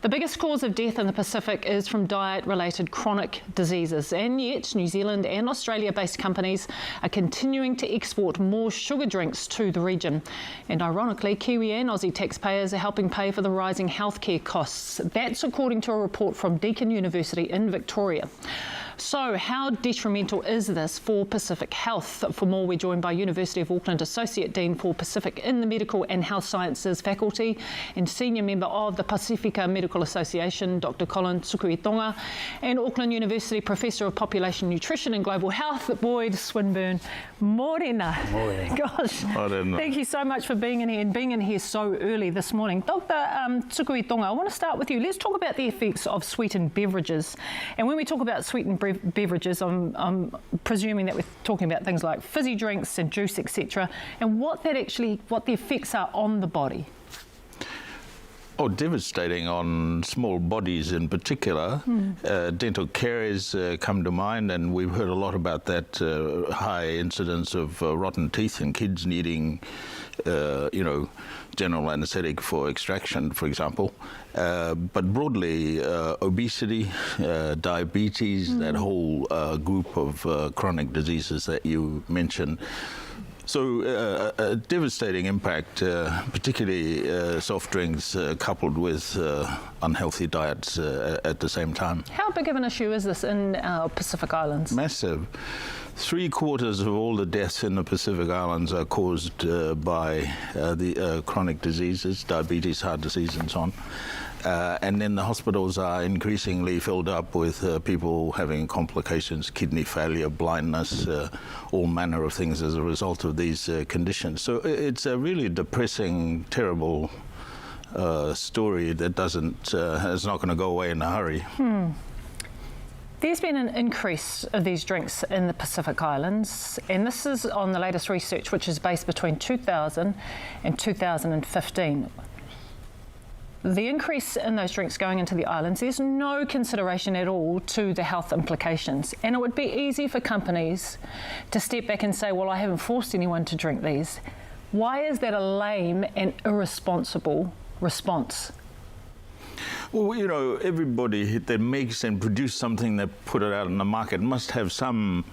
The biggest cause of death in the Pacific is from diet-related chronic diseases, and yet New Zealand and Australia-based companies are continuing to export more sugar drinks to the region. And ironically, Kiwi and Aussie taxpayers are helping pay for the rising healthcare costs. That's according to a report from Deakin University in Victoria. So how detrimental is this for Pacific health? For more, we're joined by University of Auckland Associate Dean for Pacific in the Medical and Health Sciences faculty and Senior Member of the Pasifika Medical Association, Dr. Collin Tukuitonga, and Auckland University Professor of Population Nutrition and Global Health, Boyd Swinburne. Morena. Morena. Gosh, Morena. Thank you so much for being in here and being in here so early this morning. Dr. Tukuitonga, I want to start with you. Let's talk about the effects of sweetened beverages. And when we talk about sweetened beverages, I'm presuming that we're talking about things like fizzy drinks and juice, etc., and what the effects are on the body. Oh, devastating on small bodies in particular. Dental caries come to mind, and we've heard a lot about that high incidence of rotten teeth in kids needing, general anaesthetic for extraction, for example. But broadly, obesity, diabetes, that whole group of chronic diseases that you mentioned. So a devastating impact, particularly soft drinks coupled with unhealthy diets at the same time. How big of an issue is this in our Pacific Islands? Massive. 3/4 of all the deaths in the Pacific Islands are caused by the chronic diseases, diabetes, heart disease and so on. And then the hospitals are increasingly filled up with people having complications, kidney failure, blindness, all manner of things as a result of these conditions. So it's a really depressing, terrible story that is not going to go away in a hurry. There's been an increase of these drinks in the Pacific Islands, and this is on the latest research, which is based between 2000 and 2015. The increase in those drinks going into the islands, there's no consideration at all to the health implications. And it would be easy for companies to step back and say, well, I haven't forced anyone to drink these. Why is that a lame and irresponsible response? Well, everybody that makes and produces something that put it out in the market must have some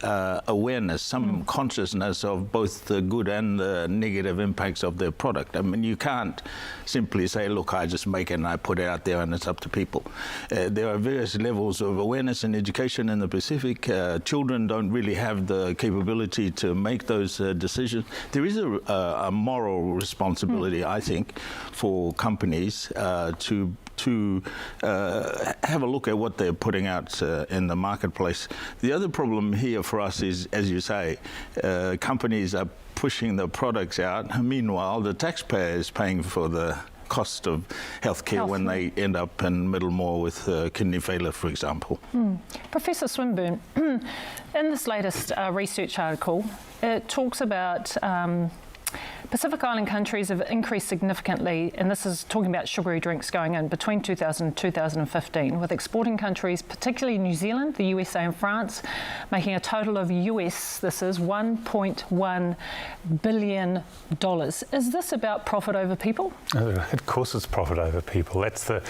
awareness, some consciousness of both the good and the negative impacts of their product. I mean, you can't simply say, look, I just make it and I put it out there and it's up to people. There are various levels of awareness and education in the Pacific. Children don't really have the capability to make those decisions. There is a moral responsibility, I think, for companies to have a look at what they're putting out in the marketplace. The other problem here for us is, as you say, companies are pushing the products out. Meanwhile, the taxpayer is paying for the cost of healthcare when they end up in Middlemore with kidney failure, for example. Professor Swinburne, in this latest research article, it talks about Pacific Island countries have increased significantly, and this is talking about sugary drinks going in between 2000 and 2015, with exporting countries, particularly New Zealand, the USA and France, making a total of $1.1 billion. Is this about profit over people? Of course it's profit over people. That's the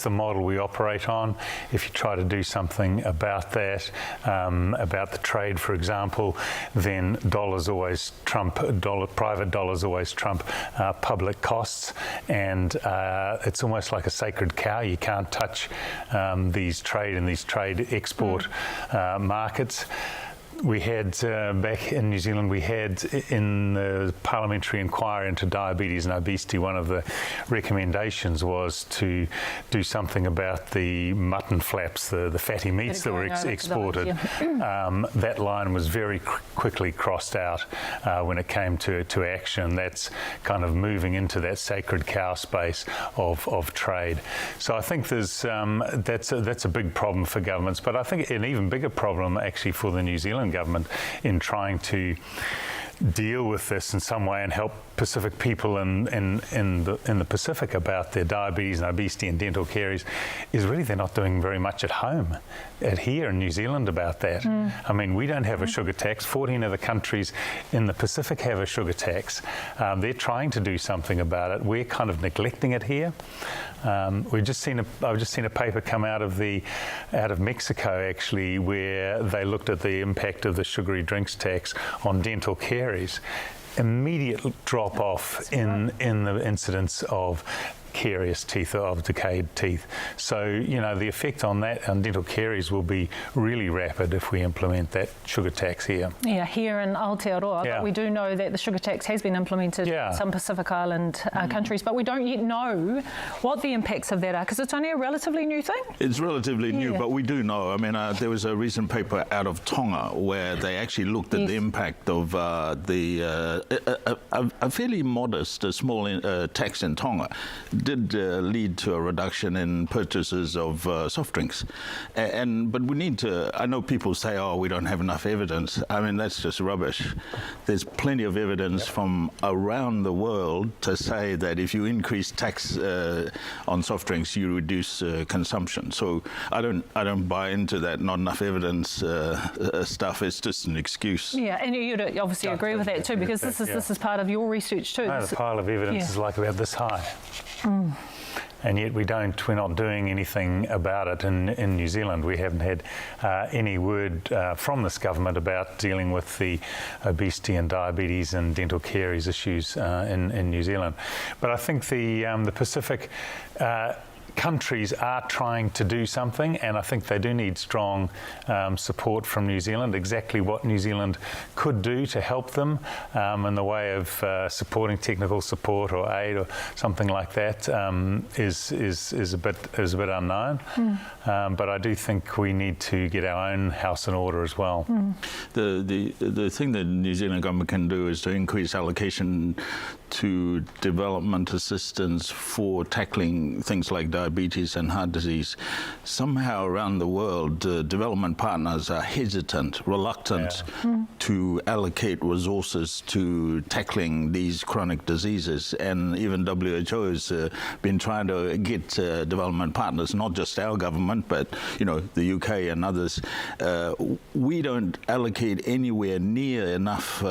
model we operate on. If you try to do something about that, about the trade, for example, then dollars always trump private dollars always trump public costs, and it's almost like a sacred cow. You can't touch these trade export markets. We had, back in New Zealand, we had in the parliamentary inquiry into diabetes and obesity, one of the recommendations was to do something about the mutton flaps, the fatty meats that were exported. That line was very quickly crossed out when it came to action. That's kind of moving into that sacred cow space of trade. So I think that's a big problem for governments, but I think an even bigger problem actually for the New Zealand government in trying to deal with this in some way and help Pacific people in the Pacific about their diabetes and obesity and dental caries is really they're not doing very much at home, here in New Zealand about that. I mean, we don't have a sugar tax. 14 of the countries in the Pacific have a sugar tax. They're trying to do something about it. We're kind of neglecting it here. I've just seen a paper come out of Mexico actually, where they looked at the impact of the sugary drinks tax on dental caries. Immediate drop off in the incidence of carious teeth, of decayed teeth. So, you know, the effect on that, on dental caries, will be really rapid if we implement that sugar tax here. Yeah, here in Aotearoa, but we do know that the sugar tax has been implemented in some Pacific Island countries, but we don't yet know what the impacts of that are, because it's only a relatively new thing. It's relatively new, but we do know. I mean, there was a recent paper out of Tonga where they actually looked at the impact of a fairly modest, small tax in Tonga did lead to a reduction in purchases of soft drinks. But we need to, I know people say, oh, we don't have enough evidence. I mean, that's just rubbish. There's plenty of evidence from around the world to say that if you increase tax on soft drinks, you reduce consumption. So I don't buy into that not enough evidence stuff. It's just an excuse. Yeah, and you'd obviously agree with that too, because this is part of your research too. No, the pile of evidence is like about this high. And yet we're not doing anything about it in New Zealand. We haven't had any word from this government about dealing with the obesity and diabetes and dental caries issues in New Zealand. But I think the Pacific countries are trying to do something, and I think they do need strong support from New Zealand. Exactly what New Zealand could do to help them in the way of supporting technical support or aid or something like that is a bit unknown. But I do think we need to get our own house in order as well. The thing that the New Zealand government can do is to increase allocation to development assistance for tackling things like diabetes and heart disease. Somehow around the world, development partners are hesitant, reluctant to allocate resources to tackling these chronic diseases. And even WHO has been trying to get development partners, not just our government, but the UK and others. We don't allocate anywhere near enough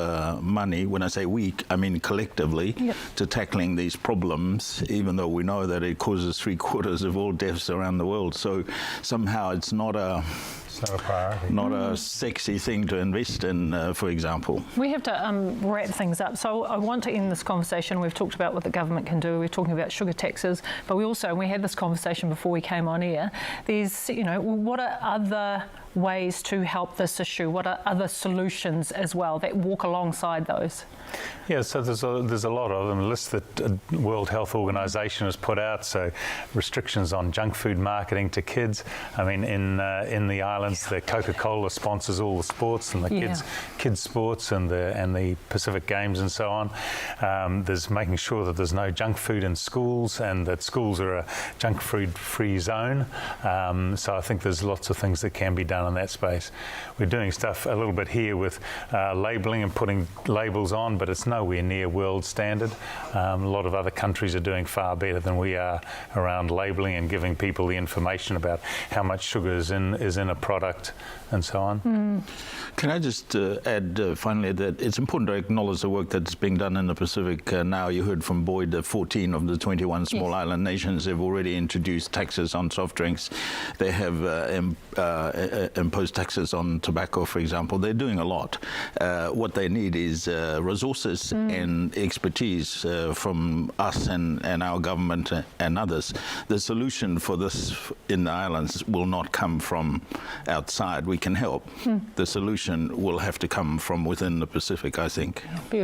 money. When I say we, I mean collectively, to tackling these problems, even though we know that it causes 3/4 of all deaths around the world. So somehow it's not a priority. Not a sexy thing to invest in, for example. We have to wrap things up. So I want to end this conversation. We've talked about what the government can do. We're talking about sugar taxes, but we had this conversation before we came on air. There's, what are other ways to help this issue? What are other solutions as well that walk alongside those? Yeah, so there's a lot of them. A list that the World Health Organization has put out. So restrictions on junk food marketing to kids. I mean, in the islands, the Coca-Cola sponsors all the sports and the kids sports and the Pacific Games and so on. There's making sure that there's no junk food in schools and that schools are a junk food free zone. So I think there's lots of things that can be done in that space. We're doing stuff a little bit here with labelling and putting labels on, but it's nowhere near world standard. A lot of other countries are doing far better than we are around labelling and giving people the information about how much sugar is in a product and so on. Can I just add finally that it's important to acknowledge the work that's being done in the Pacific now. You heard from Boyd that 14 of the 21 small island nations have already introduced taxes on soft drinks. They have imposed taxes on tobacco, for example. They're doing a lot. What they need is resources and expertise from us and our government and others. The solution for this in the islands will not come from outside. We can help. The solution will have to come from within the Pacific, I think. Beautiful.